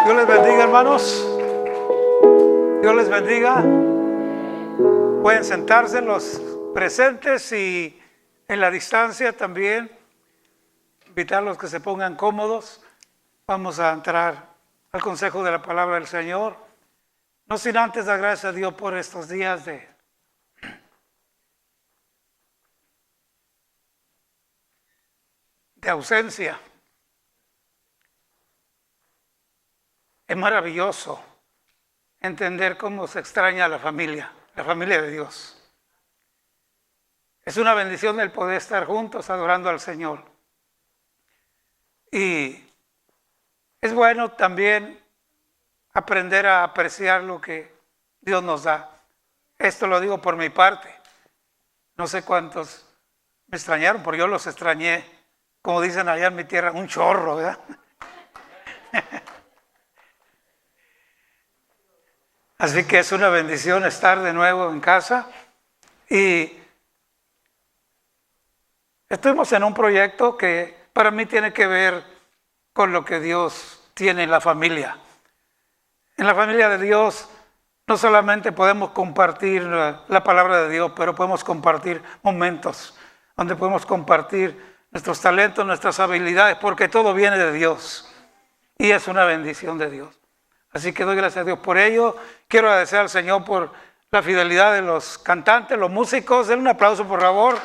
Dios les bendiga, hermanos. Dios les bendiga. Pueden sentarse los presentes y en la distancia también. Invitar a los que se pongan cómodos. Vamos a entrar al consejo de la palabra del Señor. No sin antes dar gracias a Dios por estos días de ausencia. Es maravilloso entender cómo se extraña a la familia de Dios. Es una bendición el poder estar juntos adorando al Señor. Y es bueno también aprender a apreciar lo que Dios nos da. Esto lo digo por mi parte. No sé cuántos me extrañaron, porque yo los extrañé, como dicen allá en mi tierra, un chorro, ¿verdad? Así que es una bendición estar de nuevo en casa. Y estuvimos en un proyecto que para mí tiene que ver con lo que Dios tiene en la familia. En la familia de Dios no solamente podemos compartir la palabra de Dios, pero podemos compartir momentos donde podemos compartir nuestros talentos, nuestras habilidades, porque todo viene de Dios y es una bendición de Dios. Así que doy gracias a Dios por ello. Quiero agradecer al Señor por la fidelidad de los cantantes, los músicos. Denle un aplauso, por favor.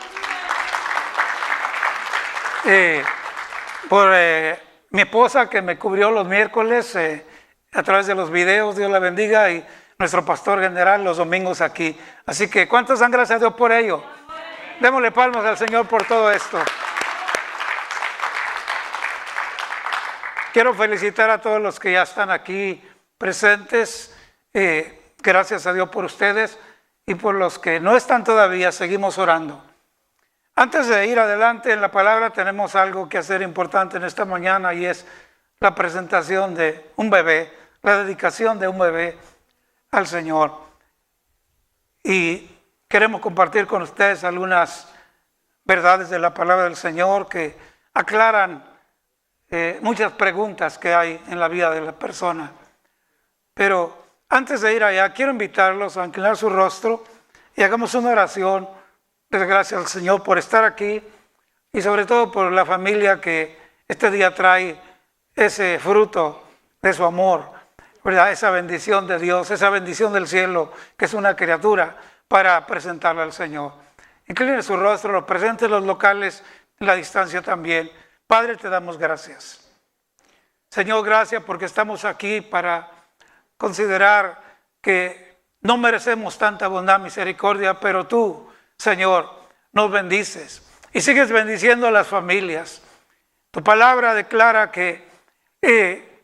Por mi esposa que me cubrió los miércoles a través de los videos, Dios la bendiga, y nuestro pastor general los domingos aquí. Así que, ¿cuántos dan gracias a Dios por ello? Démosle palmas al Señor por todo esto. Quiero felicitar a todos los que ya están aquí presentes. Gracias a Dios por ustedes, y por los que no están todavía, seguimos orando. Antes de ir adelante en la palabra, tenemos algo que hacer importante en esta mañana, y es la presentación de un bebé, la dedicación de un bebé al Señor. Y queremos compartir con ustedes algunas verdades de la palabra del Señor que aclaran muchas preguntas que hay en la vida de la persona. Pero antes de ir allá, quiero invitarlos a inclinar su rostro y hagamos una oración de gracias al Señor por estar aquí, y sobre todo por la familia que este día trae ese fruto de su amor, ¿verdad? Esa bendición de Dios, esa bendición del cielo, que es una criatura, para presentarla al Señor. Incline su rostro, los presentes, los locales, en la distancia también. Padre, te damos gracias. Señor, gracias porque estamos aquí para considerar que no merecemos tanta bondad, misericordia, pero tú, Señor, nos bendices y sigues bendiciendo a las familias. Tu palabra declara que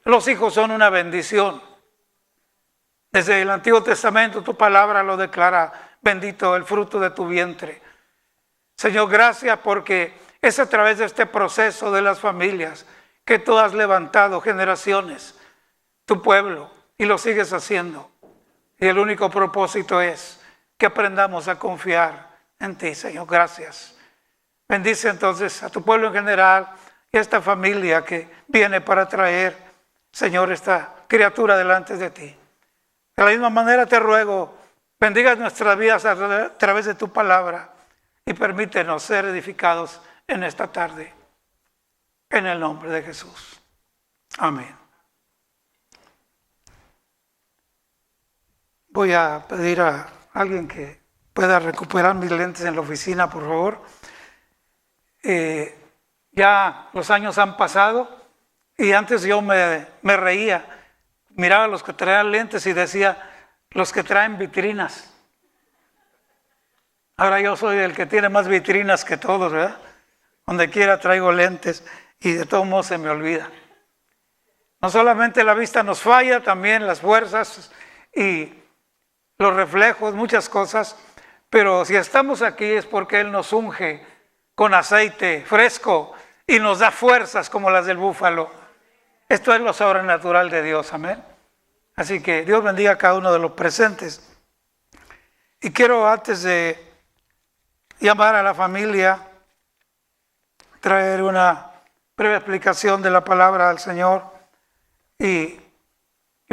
los hijos son una bendición. Desde el Antiguo Testamento tu palabra lo declara: bendito el fruto de tu vientre. Señor, gracias porque es a través de este proceso de las familias que tú has levantado generaciones, tu pueblo, y lo sigues haciendo. Y el único propósito es que aprendamos a confiar en ti, Señor. Gracias. Bendice entonces a tu pueblo en general y a esta familia que viene para traer, Señor, esta criatura delante de ti. De la misma manera te ruego, bendiga nuestras vidas a través de tu palabra y permítenos ser edificados en esta tarde. En el nombre de Jesús. Amén. Voy a pedir a alguien que pueda recuperar mis lentes en la oficina, por favor. Ya los años han pasado y antes yo me reía, miraba a los que traían lentes y decía: los que traen vitrinas. Ahora yo soy el que tiene más vitrinas que todos, ¿verdad? Donde quiera traigo lentes y de todos modos se me olvida. No solamente la vista nos falla, también las fuerzas y los reflejos, muchas cosas, pero si estamos aquí es porque Él nos unge con aceite fresco y nos da fuerzas como las del búfalo. Esto es lo sobrenatural de Dios, amén. Así que Dios bendiga a cada uno de los presentes. Y quiero, antes de llamar a la familia, traer una breve explicación de la palabra del Señor. Y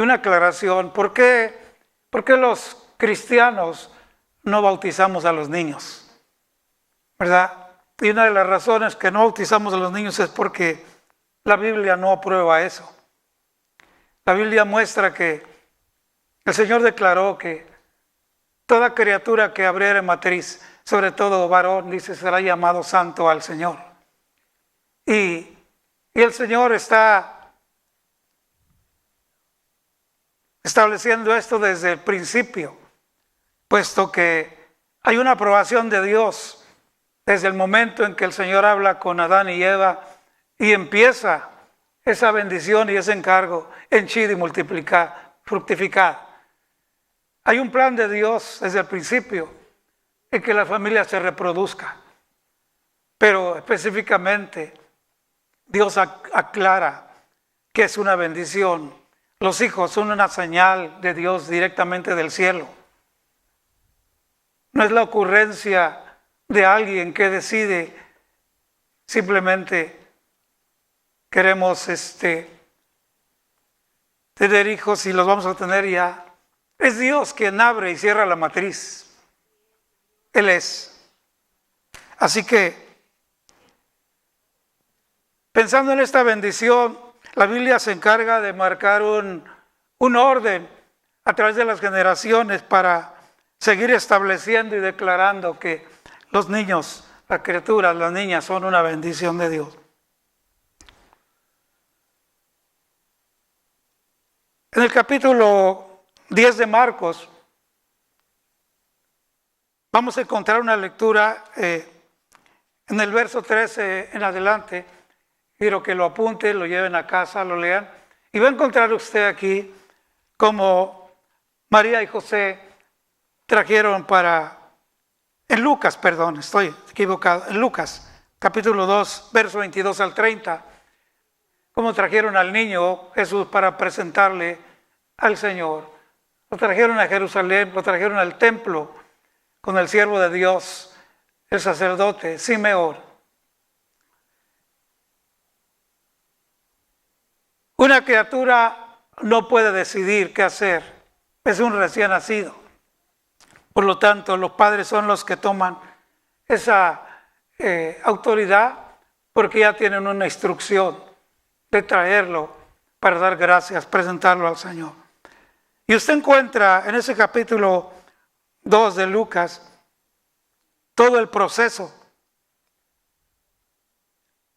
una aclaración. ¿Por qué los cristianos no bautizamos a los niños? ¿Verdad? Y una de las razones que no bautizamos a los niños es porque la Biblia no aprueba eso. La Biblia muestra que el Señor declaró que toda criatura que abriere matriz, sobre todo varón, dice, será llamado santo al Señor. Y el Señor está estableciendo esto desde el principio, puesto que hay una aprobación de Dios desde el momento en que el Señor habla con Adán y Eva y empieza esa bendición y ese encargo: henchid y multiplicad, fructificad. Hay un plan de Dios desde el principio en que la familia se reproduzca, pero específicamente Dios aclara que es una bendición. Los hijos son una señal de Dios directamente del cielo. No es la ocurrencia de alguien que decide simplemente queremos tener hijos y los vamos a tener ya. Es Dios quien abre y cierra la matriz. Él es. Así que, pensando en esta bendición, la Biblia se encarga de marcar un orden a través de las generaciones para seguir estableciendo y declarando que los niños, las criaturas, las niñas son una bendición de Dios. En el capítulo 10 de Marcos vamos a encontrar una lectura en el verso 13 en adelante. Quiero que lo apunten, lo lleven a casa, lo lean. Y va a encontrar usted aquí como María y José trajeron en Lucas, perdón, estoy equivocado, en Lucas, capítulo 2, verso 22 al 30, cómo trajeron al niño Jesús para presentarle al Señor. Lo trajeron a Jerusalén, lo trajeron al templo con el siervo de Dios, el sacerdote Simeón. Una criatura no puede decidir qué hacer, es un recién nacido. Por lo tanto, los padres son los que toman esa autoridad porque ya tienen una instrucción de traerlo para dar gracias, presentarlo al Señor. Y usted encuentra en ese capítulo 2 de Lucas todo el proceso.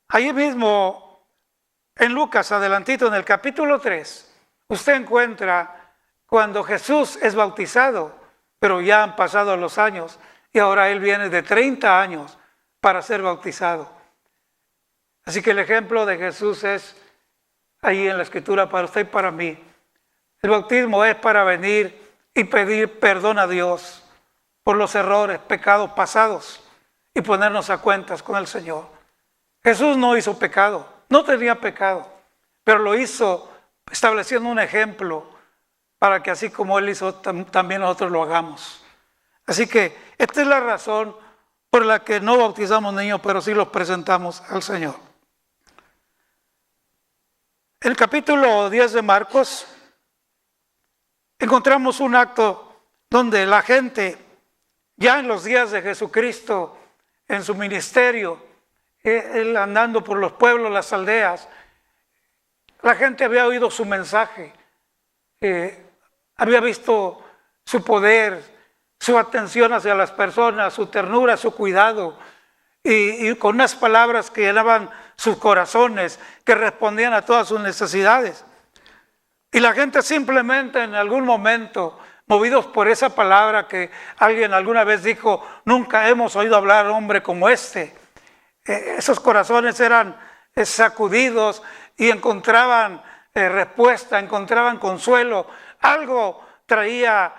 Allí mismo, en Lucas, adelantito, en el capítulo 3, usted encuentra cuando Jesús es bautizado, pero ya han pasado los años y ahora él viene de 30 años para ser bautizado. Así que el ejemplo de Jesús es ahí en la Escritura para usted y para mí. El bautismo es para venir y pedir perdón a Dios por los errores, pecados pasados y ponernos a cuentas con el Señor. Jesús no hizo pecado, no tenía pecado, pero lo hizo estableciendo un ejemplo para que así como Él hizo, también nosotros lo hagamos. Así que esta es la razón por la que no bautizamos niños, pero sí los presentamos al Señor. En el capítulo 10 de Marcos encontramos un acto donde la gente, ya en los días de Jesucristo, en su ministerio, Él andando por los pueblos, las aldeas, la gente había oído su mensaje, había visto su poder, su atención hacia las personas, su ternura, su cuidado, y con unas palabras que llenaban sus corazones, que respondían a todas sus necesidades. Y la gente simplemente en algún momento, movidos por esa palabra que alguien alguna vez dijo, nunca hemos oído hablar hombre como este. Esos corazones eran sacudidos y encontraban respuesta, encontraban consuelo. Algo traía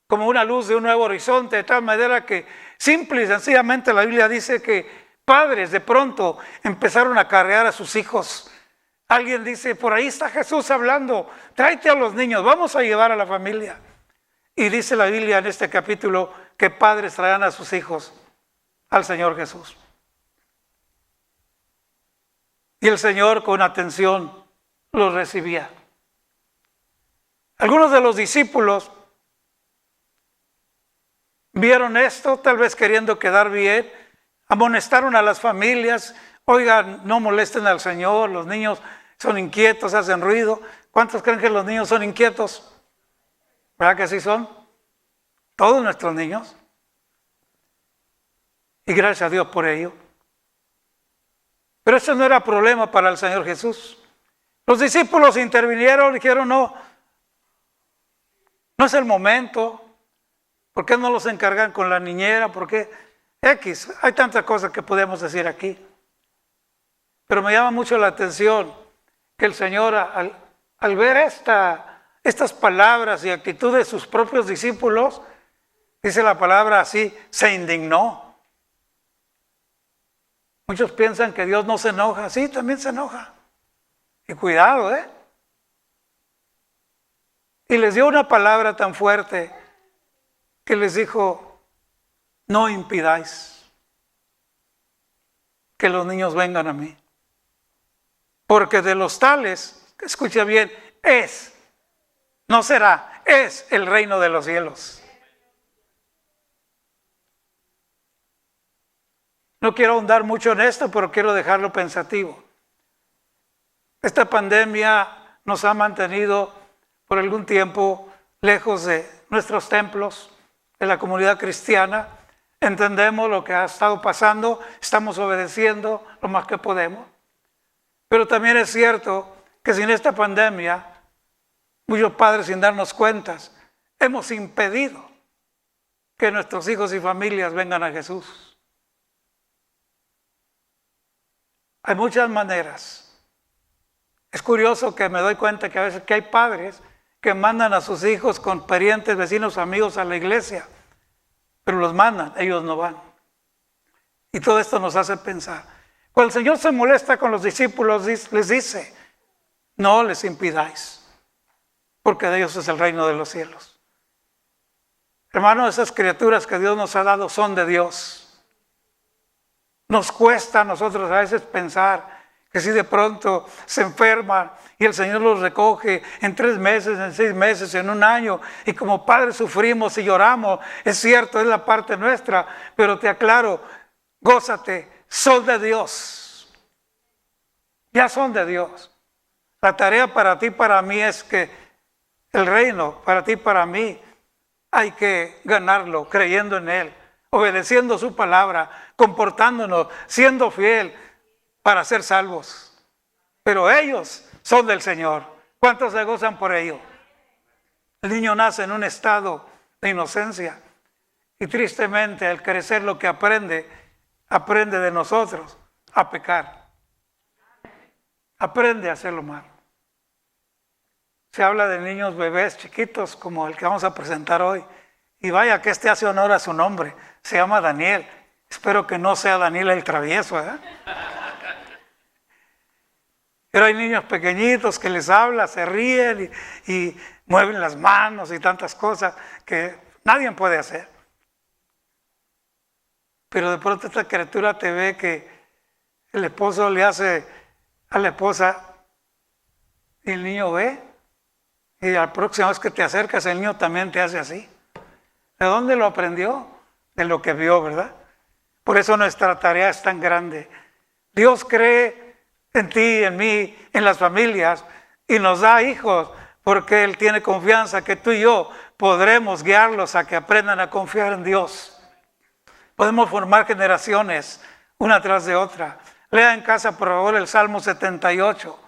como una luz de un nuevo horizonte, de tal manera que simple y sencillamente la Biblia dice que padres de pronto empezaron a cargar a sus hijos. Alguien dice, por ahí está Jesús hablando, tráete a los niños, vamos a llevar a la familia. Y dice la Biblia en este capítulo que padres traían a sus hijos al Señor Jesús. Y el Señor con atención los recibía. Algunos de los discípulos vieron esto, tal vez queriendo quedar bien, amonestaron a las familias, oigan, no molesten al Señor, los niños son inquietos, hacen ruido. ¿Cuántos creen que los niños son inquietos? ¿Verdad que sí son? Todos nuestros niños. Y gracias a Dios por ello. Pero eso no era problema para el Señor Jesús. Los discípulos intervinieron y dijeron, no es el momento. ¿Por qué no los encargan con la niñera? ¿Por qué? X, hay tantas cosas que podemos decir aquí. Pero me llama mucho la atención que el Señor, al ver estas palabras y actitudes de sus propios discípulos, dice la palabra así, se indignó. Muchos piensan que Dios no se enoja. Sí, también se enoja. Y cuidado, Y les dio una palabra tan fuerte que les dijo, no impidáis que los niños vengan a mí. Porque de los tales, escucha bien, no será, es el reino de los cielos. No quiero ahondar mucho en esto, pero quiero dejarlo pensativo. Esta pandemia nos ha mantenido por algún tiempo lejos de nuestros templos, de la comunidad cristiana. Entendemos lo que ha estado pasando, estamos obedeciendo lo más que podemos. Pero también es cierto que sin esta pandemia, muchos padres sin darnos cuenta, hemos impedido que nuestros hijos y familias vengan a Jesús. Hay muchas maneras. Es curioso que me doy cuenta que a veces que hay padres que mandan a sus hijos con parientes, vecinos, amigos a la iglesia, pero los mandan, ellos no van. Y todo esto nos hace pensar. Cuando el Señor se molesta con los discípulos, les dice, no les impidáis, porque de ellos es el reino de los cielos. Hermanos, esas criaturas que Dios nos ha dado son de Dios. Nos cuesta a nosotros a veces pensar que si de pronto se enferman y el Señor los recoge en 3 meses, en 6 meses, en 1 año, y como padres sufrimos y lloramos, es cierto, es la parte nuestra, pero te aclaro, gózate, son de Dios. Ya son de Dios. La tarea para ti, para mí es que el reino, para ti, para mí, hay que ganarlo creyendo en Él, obedeciendo su palabra, comportándonos, siendo fiel para ser salvos. Pero ellos son del Señor. ¿Cuántos se gozan por ello? El niño nace en un estado de inocencia y tristemente al crecer lo que aprende de nosotros a pecar. Aprende a hacerlo mal. Se habla de niños bebés chiquitos como el que vamos a presentar hoy. Y vaya que hace honor a su nombre. Se llama Daniel. Espero que no sea Daniel el travieso, Pero hay niños pequeñitos que les habla, se ríen y mueven las manos y tantas cosas que nadie puede hacer. Pero de pronto esta criatura te ve que el esposo le hace a la esposa y el niño ve. Y la próxima vez que te acercas el niño también te hace así. ¿De dónde lo aprendió? De lo que vio, ¿verdad? Por eso nuestra tarea es tan grande. Dios cree en ti, en mí, en las familias y nos da hijos porque Él tiene confianza que tú y yo podremos guiarlos a que aprendan a confiar en Dios. Podemos formar generaciones una tras de otra. Lea en casa por favor el Salmo 78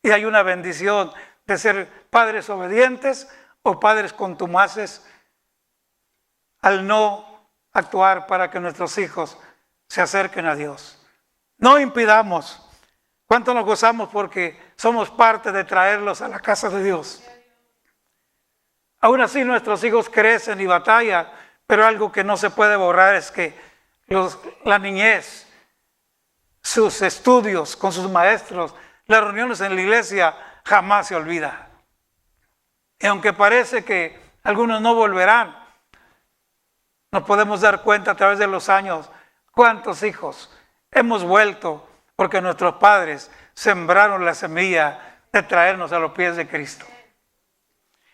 y hay una bendición de ser padres obedientes o padres contumaces al no actuar para que nuestros hijos se acerquen a Dios. No impidamos. ¿Cuánto nos gozamos porque somos parte de traerlos a la casa de Dios? Aún así nuestros hijos crecen y batallan, pero algo que no se puede borrar es que la niñez, sus estudios con sus maestros, las reuniones en la iglesia jamás se olvida. Y aunque parece que algunos no volverán, nos podemos dar cuenta a través de los años cuántos hijos hemos vuelto porque nuestros padres sembraron la semilla de traernos a los pies de Cristo.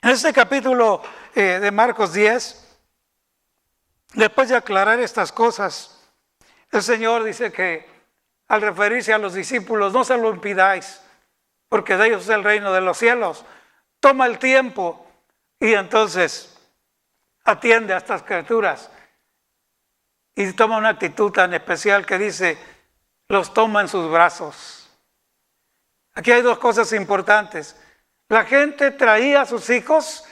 En este capítulo de Marcos 10, después de aclarar estas cosas, el Señor dice que al referirse a los discípulos, no se lo impidáis, porque de ellos es el reino de los cielos. Toma el tiempo y entonces atiende a estas criaturas y toma una actitud tan especial que dice, los toma en sus brazos. Aquí hay dos cosas importantes. La gente traía a sus hijos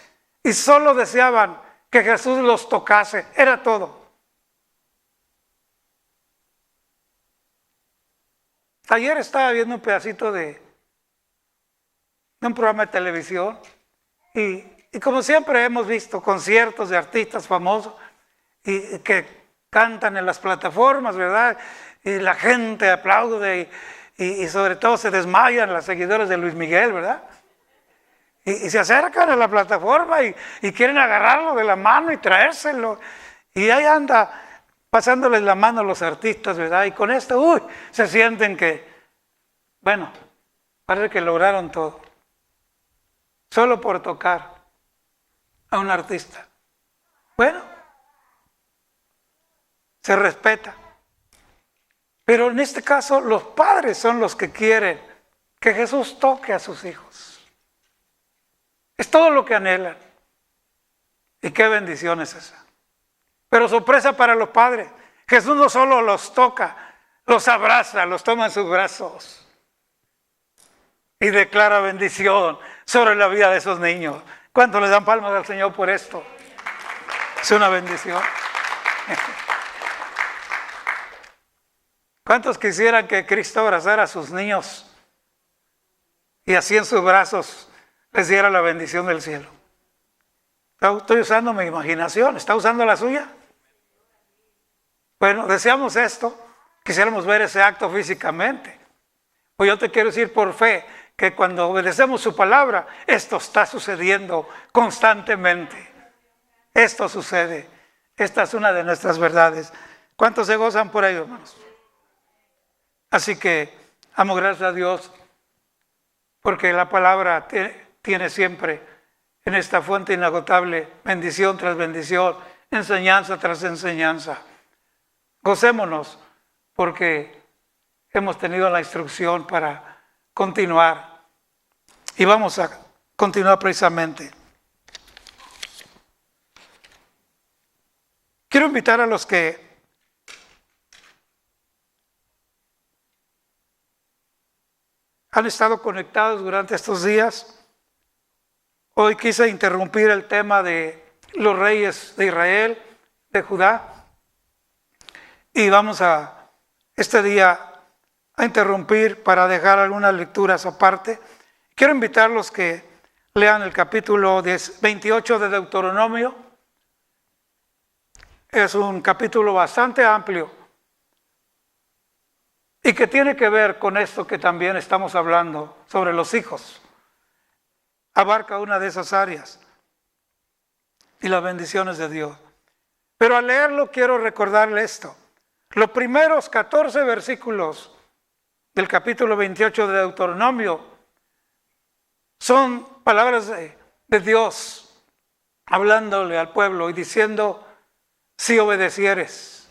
y solo deseaban que Jesús los tocase, era todo. Ayer estaba viendo un pedacito de un programa de televisión y como siempre hemos visto conciertos de artistas famosos y que cantan en las plataformas, ¿verdad? Y la gente aplaude y sobre todo se desmayan los seguidores de Luis Miguel, ¿verdad? Y se acercan a la plataforma y quieren agarrarlo de la mano y traérselo. Y ahí anda pasándoles la mano a los artistas, ¿verdad? Y con esto, se sienten que, bueno, parece que lograron todo. Solo por tocar a un artista. Bueno, se respeta. Pero en este caso, los padres son los que quieren que Jesús toque a sus hijos. Es todo lo que anhelan. Y qué bendición es esa. Pero sorpresa para los padres. Jesús no solo los toca, los abraza, los toma en sus brazos. Y declara bendición sobre la vida de esos niños. ¿Cuántos le dan palmas al Señor por esto? Es una bendición. ¿Cuántos quisieran que Cristo abrazara a sus niños y así en sus brazos les diera la bendición del cielo? Estoy usando mi imaginación, ¿está usando la suya? Bueno, deseamos esto, quisiéramos ver ese acto físicamente. Pues yo te quiero decir por fe que cuando obedecemos su palabra, esto está sucediendo constantemente. Esto sucede. Esta es una de nuestras verdades. ¿Cuántos se gozan por ello, hermanos? Así que amo gracias a Dios porque la palabra tiene siempre en esta fuente inagotable bendición tras bendición, enseñanza tras enseñanza. Gocémonos porque hemos tenido la instrucción para continuar y vamos a continuar precisamente. Quiero invitar a los que han estado conectados durante estos días. Hoy quise interrumpir el tema de los reyes de Israel, de Judá, y vamos a este día a interrumpir para dejar algunas lecturas aparte. Quiero invitar a los que lean el capítulo 28 de Deuteronomio. Es un capítulo bastante amplio y que tiene que ver con esto que también estamos hablando sobre los hijos. Abarca una de esas áreas y las bendiciones de Dios. Pero al leerlo quiero recordarle esto. Los primeros 14 versículos del capítulo 28 de Deuteronomio son palabras de Dios hablándole al pueblo y diciendo: si obedecieres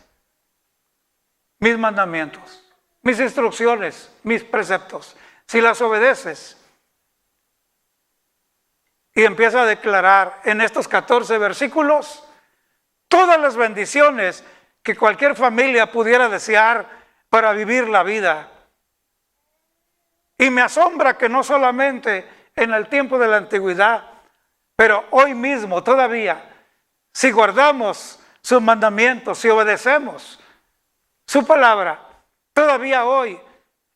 mis mandamientos, mis instrucciones, mis preceptos, si las obedeces. Y empieza a declarar en estos 14 versículos todas las bendiciones que cualquier familia pudiera desear para vivir la vida. Y me asombra que no solamente en el tiempo de la antigüedad, pero hoy mismo todavía, si guardamos sus mandamientos, si obedecemos su palabra, todavía hoy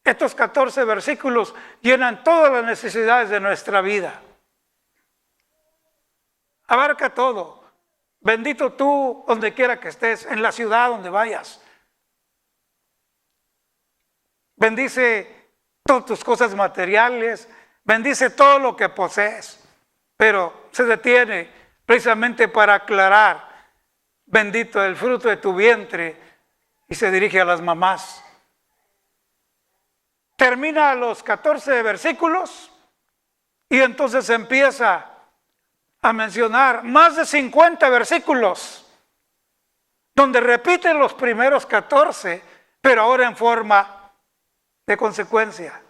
estos 14 versículos llenan todas las necesidades de nuestra vida. Abarca todo. Bendito tú donde quiera que estés, en la ciudad donde vayas. Bendice todas tus cosas materiales, bendice todo lo que posees, pero se detiene precisamente para aclarar: bendito el fruto de tu vientre, y se dirige a las mamás. Termina los 14 versículos y entonces empieza a mencionar más de 50 versículos donde repiten los primeros 14, pero ahora en forma de consecuencia.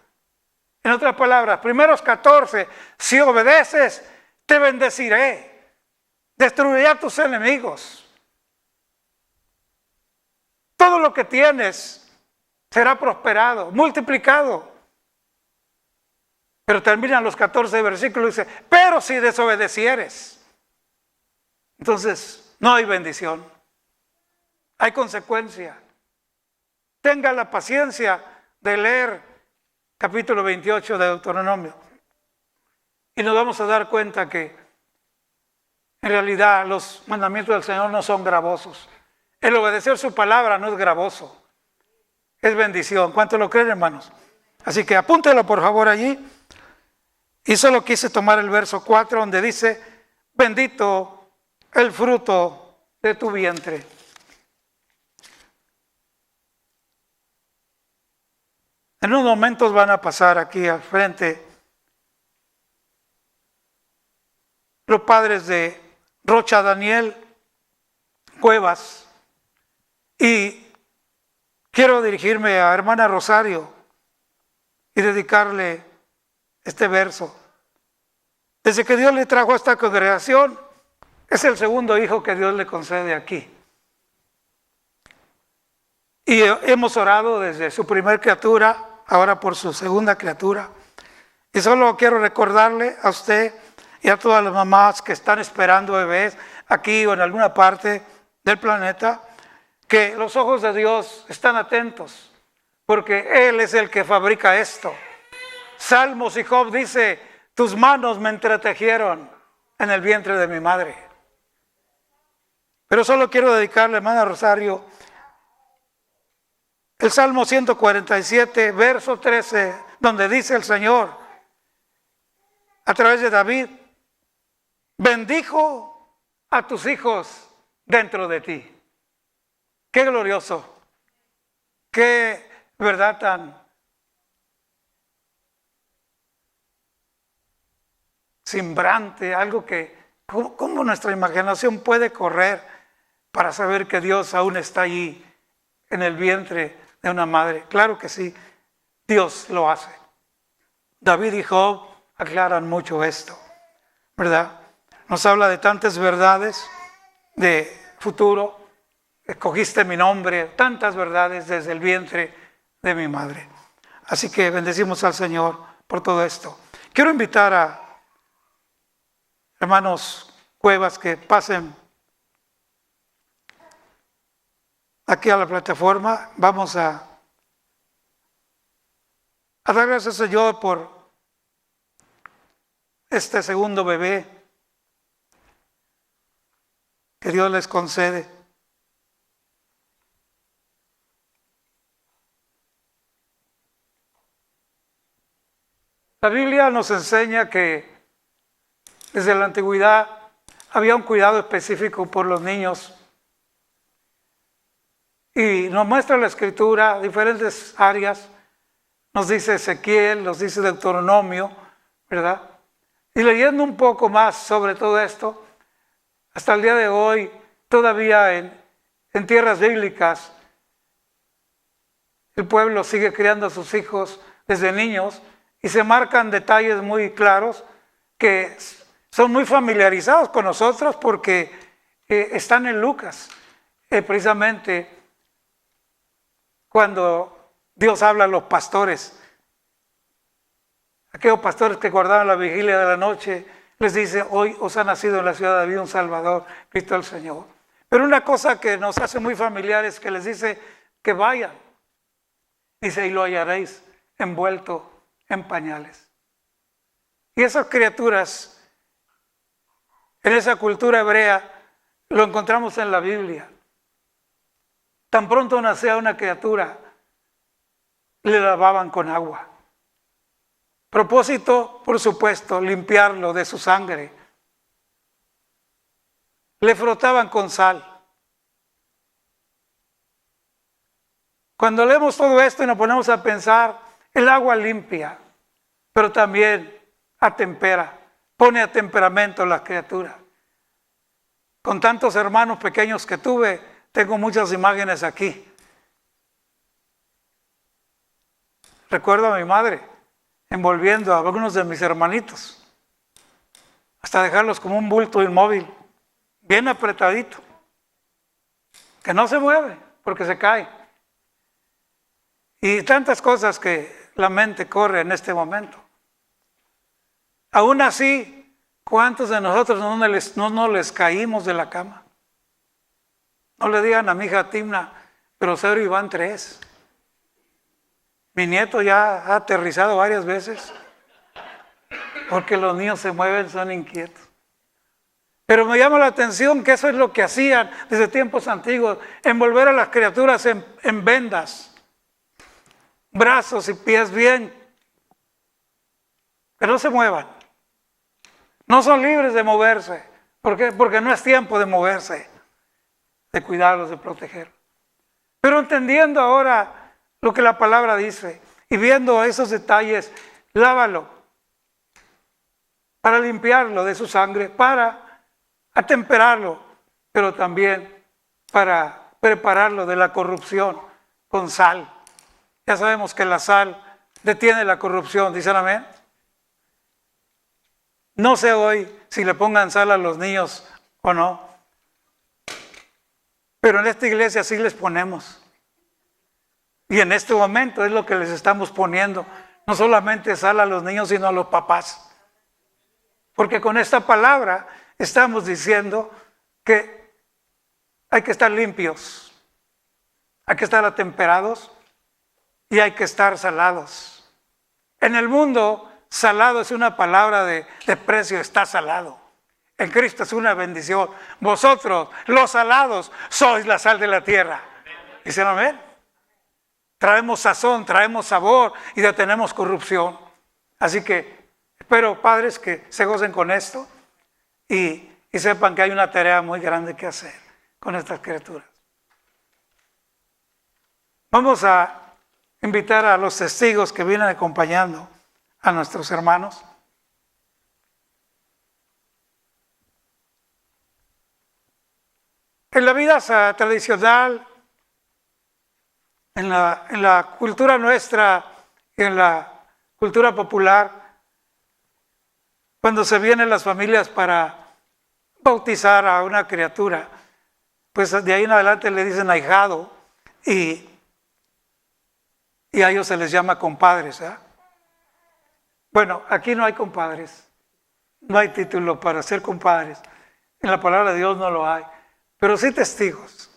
En otras palabras, primeros 14, si obedeces, te bendeciré, destruiré a tus enemigos. Todo lo que tienes será prosperado, multiplicado. Pero terminan los 14 versículos y dice, pero si desobedecieres, entonces no hay bendición, hay consecuencia. Tenga la paciencia de leer capítulo 28 de Deuteronomio y nos vamos a dar cuenta que en realidad los mandamientos del Señor no son gravosos. El obedecer su palabra no es gravoso, es bendición. ¿Cuánto lo creen, hermanos? Así que apúntelo por favor allí. Y solo quise tomar el verso 4 donde dice, bendito el fruto de tu vientre. En unos momentos van a pasar aquí al frente los padres de Rocha Daniel Cuevas. Y quiero dirigirme a hermana Rosario y dedicarle este verso. Desde que Dios le trajo a esta congregación, es el segundo hijo que Dios le concede aquí. Y hemos orado desde su primer criatura, ahora por su segunda criatura. Y solo quiero recordarle a usted y a todas las mamás que están esperando bebés aquí o en alguna parte del planeta, que los ojos de Dios están atentos, porque Él es el que fabrica esto. Salmos y Job dice, tus manos me entretejieron en el vientre de mi madre. Pero solo quiero dedicarle, hermana Rosario, el Salmo 147, verso 13, donde dice el Señor, a través de David, bendijo a tus hijos dentro de ti. Qué glorioso, qué verdad tan simbrante, algo que, ¿cómo nuestra imaginación puede correr para saber que Dios aún está allí en el vientre de una madre? Claro que sí, Dios lo hace. David y Job aclaran mucho esto, ¿verdad? Nos habla de tantas verdades de futuro. Escogiste mi nombre, tantas verdades desde el vientre de mi madre. Así que bendecimos al Señor por todo esto. Quiero invitar a hermanos Cuevas que pasen aquí a la plataforma. Vamos a dar gracias al Señor por este segundo bebé que Dios les concede. La Biblia nos enseña que desde la antigüedad había un cuidado específico por los niños. Y nos muestra la Escritura diferentes áreas. Nos dice Ezequiel, nos dice Deuteronomio, ¿verdad? Y leyendo un poco más sobre todo esto, hasta el día de hoy, todavía en tierras bíblicas, el pueblo sigue criando a sus hijos desde niños y se marcan detalles muy claros que son muy familiarizados con nosotros porque están en Lucas. Precisamente cuando Dios habla a los pastores, aquellos pastores que guardaban la vigilia de la noche, les dice, hoy os ha nacido en la ciudad de David un Salvador, Cristo el Señor. Pero una cosa que nos hace muy familiar es que les dice que vayan. Dice, y lo hallaréis envuelto en pañales. Y esas criaturas, en esa cultura hebrea, lo encontramos en la Biblia. Tan pronto nacía una criatura, le lavaban con agua. Propósito, por supuesto, limpiarlo de su sangre. Le frotaban con sal. Cuando leemos todo esto y nos ponemos a pensar, el agua limpia, pero también atempera, pone a temperamento las criaturas. Con tantos hermanos pequeños que tuve, tengo muchas imágenes aquí. Recuerdo a mi madre envolviendo a algunos de mis hermanitos, hasta dejarlos como un bulto inmóvil, bien apretadito, que no se mueve porque se cae. Y tantas cosas que la mente corre en este momento. Aún así, ¿cuántos de nosotros no les caímos de la cama? No le digan a mi hija Timna, pero Cero y van 3. Mi nieto ya ha aterrizado varias veces, porque los niños se mueven, son inquietos. Pero me llama la atención que eso es lo que hacían desde tiempos antiguos, envolver a las criaturas en vendas, brazos y pies bien, que no se muevan. No son libres de moverse. ¿Por qué? Porque no es tiempo de moverse, de cuidarlos, de protegerlos. Pero entendiendo ahora lo que la palabra dice y viendo esos detalles, lávalo para limpiarlo de su sangre, para atemperarlo, pero también para prepararlo de la corrupción con sal. Ya sabemos que la sal detiene la corrupción, ¿dicen amén? No sé hoy si le pongan sal a los niños o no, pero en esta iglesia sí les ponemos. Y en este momento es lo que les estamos poniendo, no solamente sal a los niños, sino a los papás. Porque con esta palabra estamos diciendo que hay que estar limpios, hay que estar atemperados y hay que estar salados. En el mundo, salado es una palabra de desprecio, está salado. En Cristo es una bendición. Vosotros, los salados, sois la sal de la tierra. ¿Dicen amén? Traemos sazón, traemos sabor y detenemos corrupción. Así que espero, padres, que se gocen con esto y sepan que hay una tarea muy grande que hacer con estas criaturas. Vamos a invitar a los testigos que vienen acompañando a nuestros hermanos. En la vida tradicional, en la cultura nuestra y en la cultura popular, cuando se vienen las familias para bautizar a una criatura, pues de ahí en adelante le dicen ahijado y a ellos se les llama compadres, ¿eh? Bueno, aquí no hay compadres, no hay título para ser compadres, en la palabra de Dios no lo hay, pero sí testigos.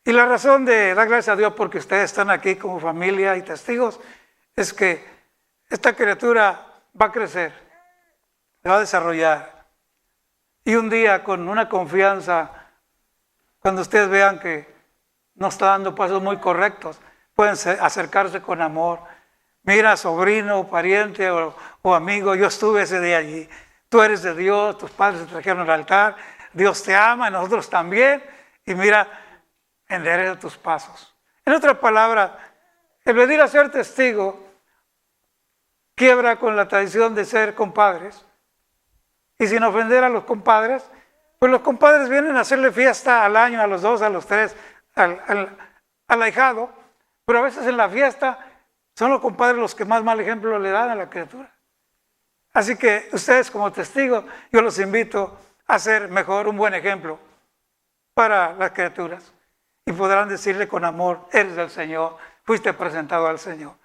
Y la razón de dar gracias a Dios porque ustedes están aquí como familia y testigos es que esta criatura va a crecer, se va a desarrollar. Y un día con una confianza, cuando ustedes vean que no está dando pasos muy correctos, pueden acercarse con amor. Mira, sobrino, pariente o amigo, yo estuve ese día allí. Tú eres de Dios, tus padres te trajeron al altar, Dios te ama, nosotros también. Y mira, endereza tus pasos. En otras palabras, el venir a ser testigo quiebra con la tradición de ser compadres. Y sin ofender a los compadres, pues los compadres vienen a hacerle fiesta al año, a los 2, a los 3, al ahijado. Pero a veces en la fiesta son los compadres los que más mal ejemplo le dan a la criatura. Así que ustedes como testigos, yo los invito a ser mejor un buen ejemplo para las criaturas. Y podrán decirle con amor, eres del Señor, fuiste presentado al Señor.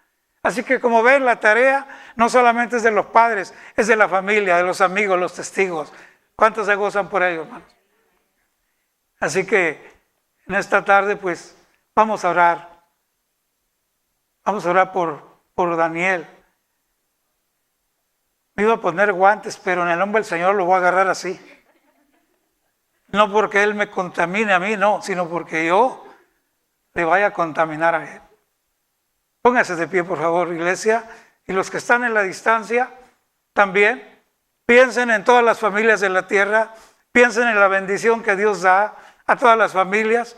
Así que como ven, la tarea no solamente es de los padres, es de la familia, de los amigos, los testigos. ¿Cuántos se gozan por ello, hermanos? Así que en esta tarde pues vamos a orar. Vamos a orar por Daniel. Me iba a poner guantes, pero en el nombre del Señor lo voy a agarrar así. No porque Él me contamine a mí, no, sino porque yo le vaya a contaminar a Él. Pónganse de pie, por favor, iglesia. Y los que están en la distancia, también piensen en todas las familias de la tierra, piensen en la bendición que Dios da a todas las familias.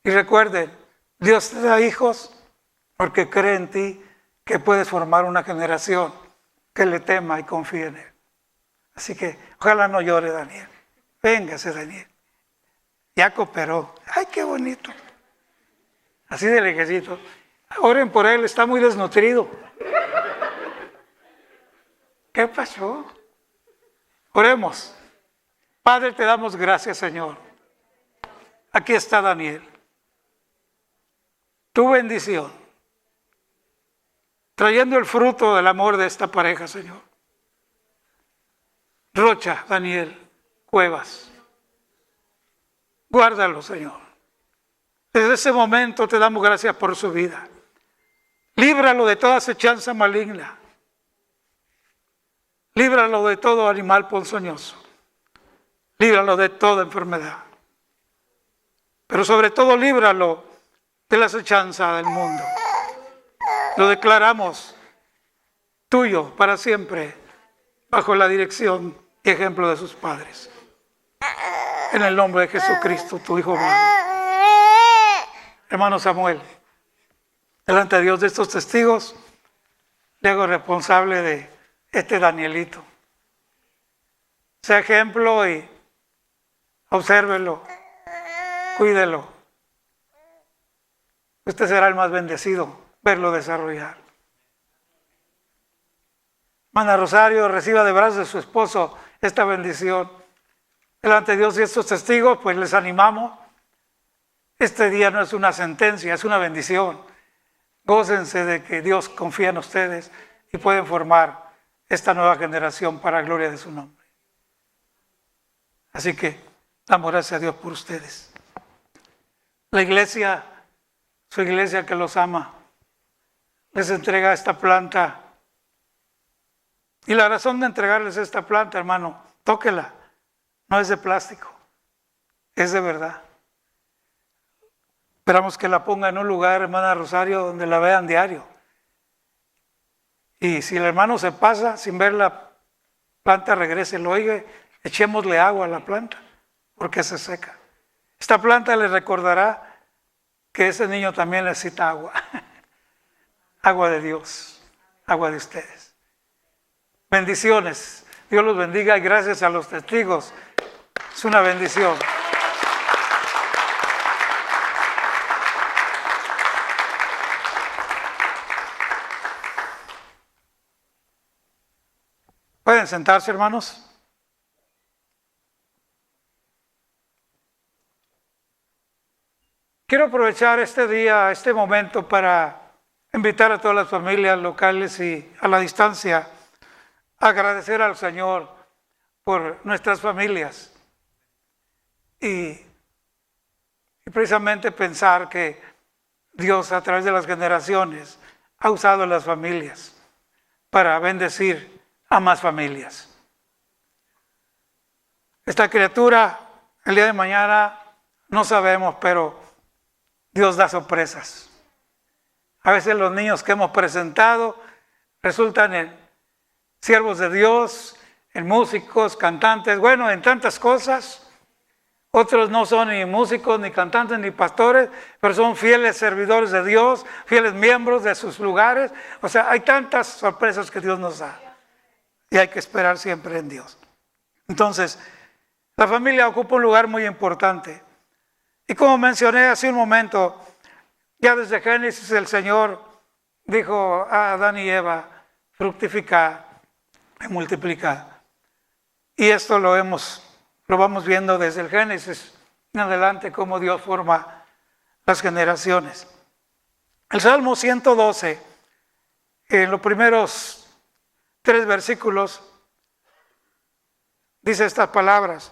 Y recuerden, Dios te da hijos porque cree en ti que puedes formar una generación que le tema y confíe en Él. Así que ojalá no llore Daniel. Véngase Daniel. Ya cooperó. ¡Ay, qué bonito! Así de lejecito. Oren por él, está muy desnutrido. ¿Qué pasó? Oremos. Padre, te damos gracias, Señor. Aquí está Daniel. Tu bendición. Trayendo el fruto del amor de esta pareja, Señor. Rocha, Daniel, Cuevas. Guárdalo, Señor. Desde ese momento te damos gracias por su vida. Líbralo de toda acechanza maligna. Líbralo de todo animal ponzoñoso. Líbralo de toda enfermedad. Pero sobre todo líbralo de la acechanza del mundo. Lo declaramos tuyo para siempre, bajo la dirección y ejemplo de sus padres. En el nombre de Jesucristo, tu Hijo amado. Hermano Samuel, delante de Dios de estos testigos, le hago responsable de este Danielito. Sea ejemplo y obsérvelo, cuídelo. Usted será el más bendecido verlo desarrollar. Hermana Rosario, reciba de brazos de su esposo esta bendición. Delante de Dios y estos testigos, pues les animamos. Este día no es una sentencia, es una bendición. Gócense de que Dios confía en ustedes y pueden formar esta nueva generación para la gloria de su nombre. Así que damos gracias a Dios por ustedes. La iglesia, su iglesia que los ama, les entrega esta planta. Y la razón de entregarles esta planta, hermano, tóquela. No es de plástico, es de verdad. Esperamos que la ponga en un lugar, hermana Rosario, donde la vean diario. Y si el hermano se pasa sin ver la planta, regrese, lo oiga, echémosle agua a la planta, porque se seca. Esta planta le recordará que ese niño también necesita agua. Agua de Dios, agua de ustedes. Bendiciones. Dios los bendiga y gracias a los testigos. Es una bendición. ¿Pueden sentarse, hermanos? Quiero aprovechar este día, este momento para invitar a todas las familias locales y a la distancia a agradecer al Señor por nuestras familias y precisamente pensar que Dios a través de las generaciones ha usado las familias para bendecir a más familias. Esta criatura, el día de mañana, no sabemos, pero Dios da sorpresas. A veces los niños que hemos presentado resultan en siervos de Dios, en músicos, cantantes, bueno, en tantas cosas. Otros no son ni músicos, ni cantantes, ni pastores, pero son fieles servidores de Dios, fieles miembros de sus lugares. O sea, hay tantas sorpresas que Dios nos da. Y hay que esperar siempre en Dios. Entonces, la familia ocupa un lugar muy importante. Y como mencioné hace un momento, ya desde Génesis el Señor dijo a Adán y Eva, fructificad y multiplicad. Y esto lo vamos viendo desde el Génesis en adelante, cómo Dios forma las generaciones. El Salmo 112, en los primeros 3 versículos, dice estas palabras: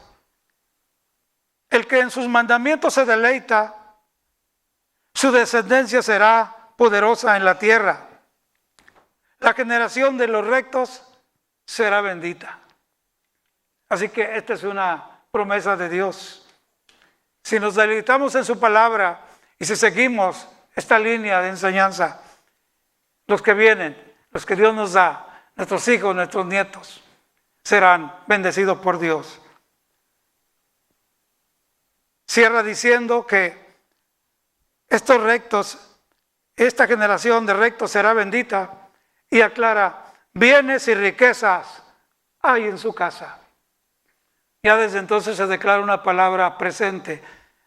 el que en sus mandamientos se deleita, su descendencia será poderosa en la tierra. La generación de los rectos será bendita. Así que esta es una promesa de Dios. Si nos deleitamos en su palabra y si seguimos esta línea de enseñanza, los que vienen, los que Dios nos da, nuestros hijos, nuestros nietos, serán bendecidos por Dios. Cierra diciendo que estos rectos, esta generación de rectos será bendita, y aclara: bienes y riquezas hay en su casa. Ya desde entonces se declara una palabra presente.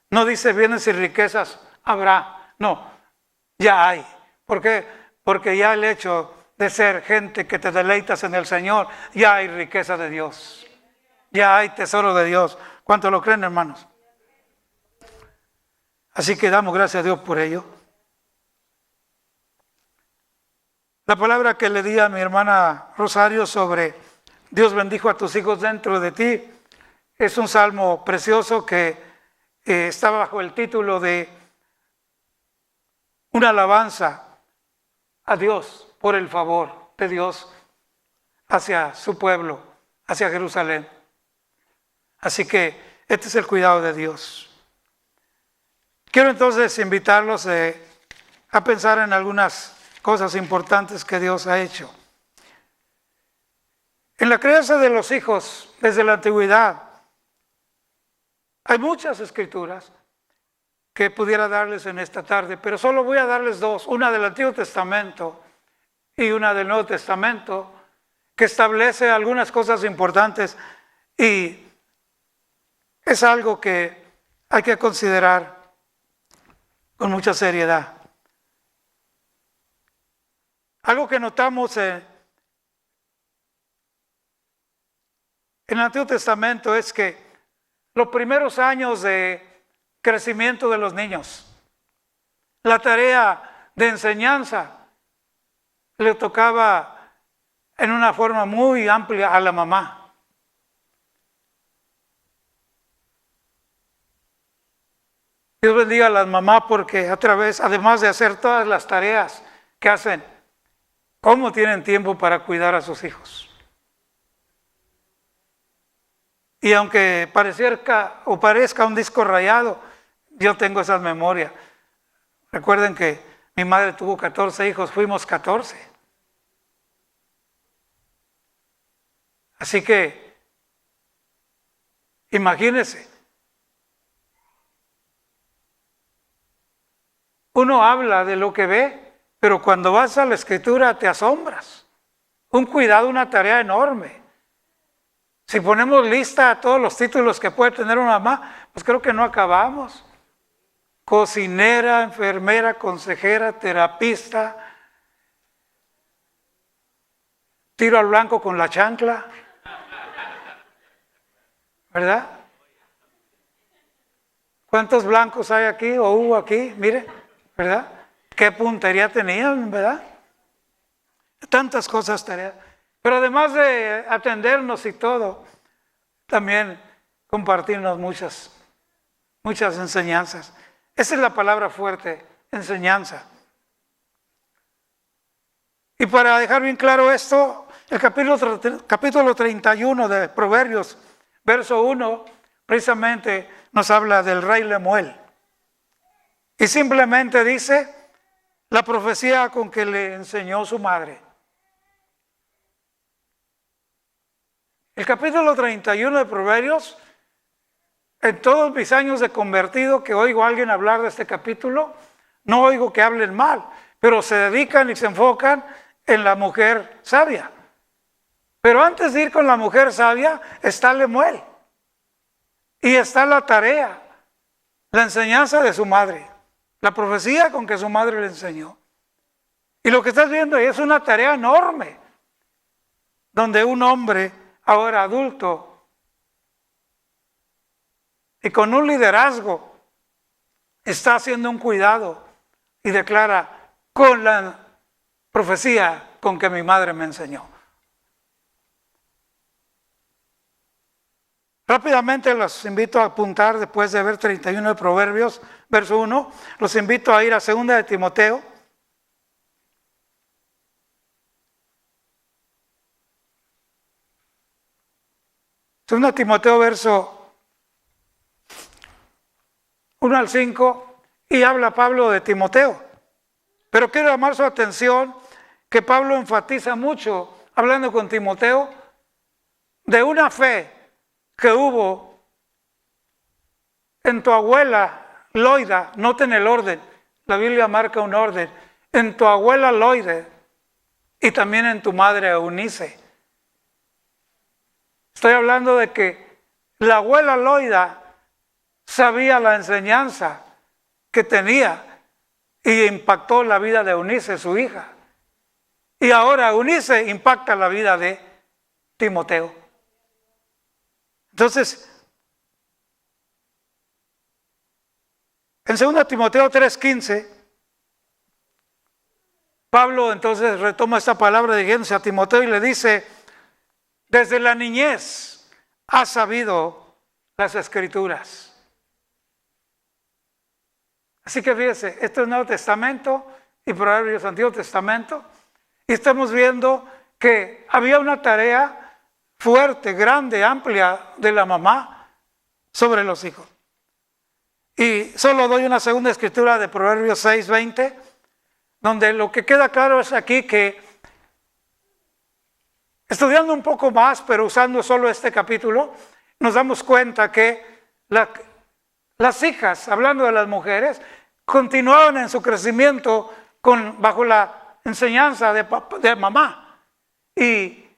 No dice bienes y riquezas habrá, no, ya hay. ¿Por qué? Porque ya el hecho de ser gente que te deleitas en el Señor, ya hay riqueza de Dios, ya hay tesoro de Dios. ¿Cuántos lo creen, hermanos? Así que damos gracias a Dios por ello. La palabra que le di a mi hermana Rosario sobre Dios bendijo a tus hijos dentro de ti es un salmo precioso que está bajo el título de una alabanza a Dios por el favor de Dios hacia su pueblo, hacia Jerusalén. Así que este es el cuidado de Dios. Quiero entonces invitarlos a pensar en algunas cosas importantes que Dios ha hecho. En la crianza de los hijos desde la antigüedad hay muchas escrituras que pudiera darles en esta tarde, pero solo voy a darles dos, una del Antiguo Testamento y una del Nuevo Testamento, que establece algunas cosas importantes y es algo que hay que considerar con mucha seriedad. Algo que notamos en el Antiguo Testamento es que los primeros años de crecimiento de los niños, la tarea de enseñanza le tocaba en una forma muy amplia a la mamá. Dios bendiga a las mamás porque además de hacer todas las tareas que hacen, ¿cómo tienen tiempo para cuidar a sus hijos? Y aunque parezca un disco rayado, yo tengo esas memorias. Recuerden que mi madre tuvo 14 hijos, fuimos 14. Así que, imagínense. Uno habla de lo que ve, pero cuando vas a la Escritura te asombras. Un cuidado, una tarea enorme. Si ponemos lista a todos los títulos que puede tener una mamá, pues creo que no acabamos. Cocinera, enfermera, consejera, terapista, tiro al blanco con la chancla, ¿verdad? ¿Cuántos blancos hay aquí o hubo aquí? Mire, ¿verdad? ¿Qué puntería tenían, verdad? Tantas cosas, tareas. Pero además de atendernos y todo, también compartirnos muchas enseñanzas. Esa es la palabra fuerte, enseñanza. Y para dejar bien claro esto, el capítulo 31 de Proverbios, verso 1, precisamente nos habla del rey Lemuel. Y simplemente dice la profecía con que le enseñó su madre. El capítulo 31 de Proverbios, en todos mis años de convertido que oigo a alguien hablar de este capítulo, no oigo que hablen mal, pero se dedican y se enfocan en la mujer sabia. Pero antes de ir con la mujer sabia está Lemuel. Y está la tarea, la enseñanza de su madre, la profecía con que su madre le enseñó. Y lo que estás viendo ahí es una tarea enorme, donde un hombre ahora adulto y con un liderazgo está haciendo un cuidado y declara con la profecía con que mi madre me enseñó. Rápidamente los invito a apuntar después de ver 31 de Proverbios, verso 1, los invito a ir a 2 de Timoteo. 2 Timoteo, verso 1 al 5, y habla Pablo de Timoteo. Pero quiero llamar su atención que Pablo enfatiza mucho, hablando con Timoteo, de una fe que hubo en tu abuela Loida. Noten el orden, la Biblia marca un orden, en tu abuela Loide y también en tu madre Eunice. Estoy hablando de que la abuela Loida sabía la enseñanza que tenía y impactó la vida de Eunice, su hija. Y ahora Eunice impacta la vida de Timoteo. Entonces, en 2 Timoteo 3:15, Pablo entonces retoma esta palabra dirigiéndose a Timoteo y le dice: desde la niñez has sabido las Escrituras. Así que fíjese, esto es Nuevo Testamento y Proverbios Antiguo Testamento. Y estamos viendo que había una tarea fuerte, grande, amplia de la mamá sobre los hijos. Y solo doy una segunda escritura de Proverbios 6:20, donde lo que queda claro es aquí que, estudiando un poco más, pero usando solo este capítulo, nos damos cuenta que las hijas, hablando de las mujeres, continuaban en su crecimiento bajo la enseñanza de mamá. Y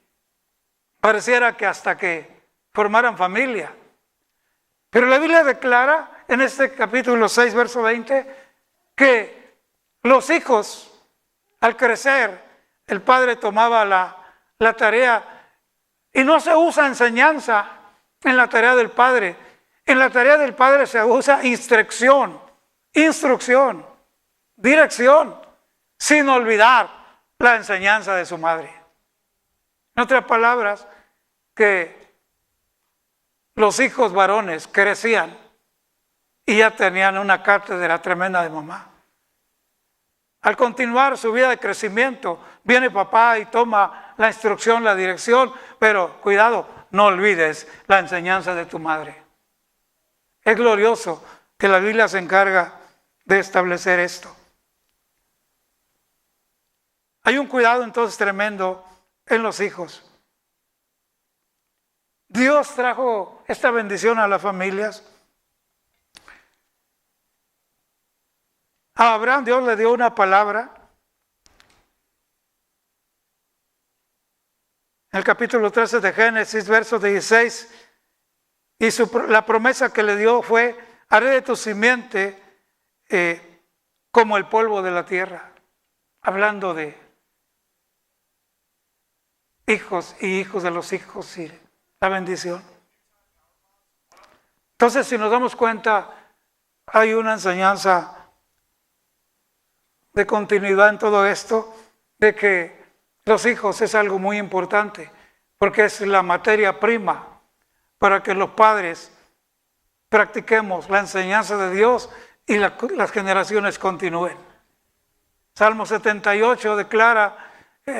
pareciera que hasta que formaran familia. Pero la Biblia declara en este capítulo 6, verso 20, que los hijos, al crecer, el padre tomaba la tarea, y no se usa enseñanza en la tarea del padre. En la tarea del padre se usa instrucción, dirección, sin olvidar la enseñanza de su madre. En otras palabras, que los hijos varones crecían y ya tenían una cátedra tremenda de mamá. Al continuar su vida de crecimiento, viene papá y toma la instrucción, la dirección, pero cuidado, no olvides la enseñanza de tu madre. Es glorioso que la Biblia se encarga de establecer esto. Hay un cuidado entonces tremendo en los hijos. Dios trajo esta bendición a las familias. A Abraham Dios le dio una palabra. En el capítulo 13 de Génesis, verso 16, y la promesa que le dio fue: haré de tu simiente como el polvo de la tierra. Hablando de hijos y hijos de los hijos y la bendición. Entonces, si nos damos cuenta, hay una enseñanza de continuidad en todo esto, de que los hijos es algo muy importante, porque es la materia prima para que los padres practiquemos la enseñanza de Dios y las generaciones continúen. Salmo 78 declara,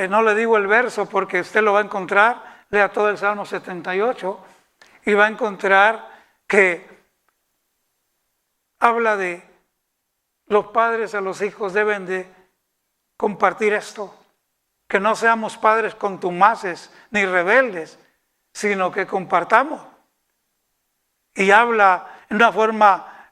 no le digo el verso porque usted lo va a encontrar, lea todo el Salmo 78 y va a encontrar que habla de los padres a los hijos deben de compartir esto, que no seamos padres contumaces ni rebeldes, sino que compartamos. Y habla en una forma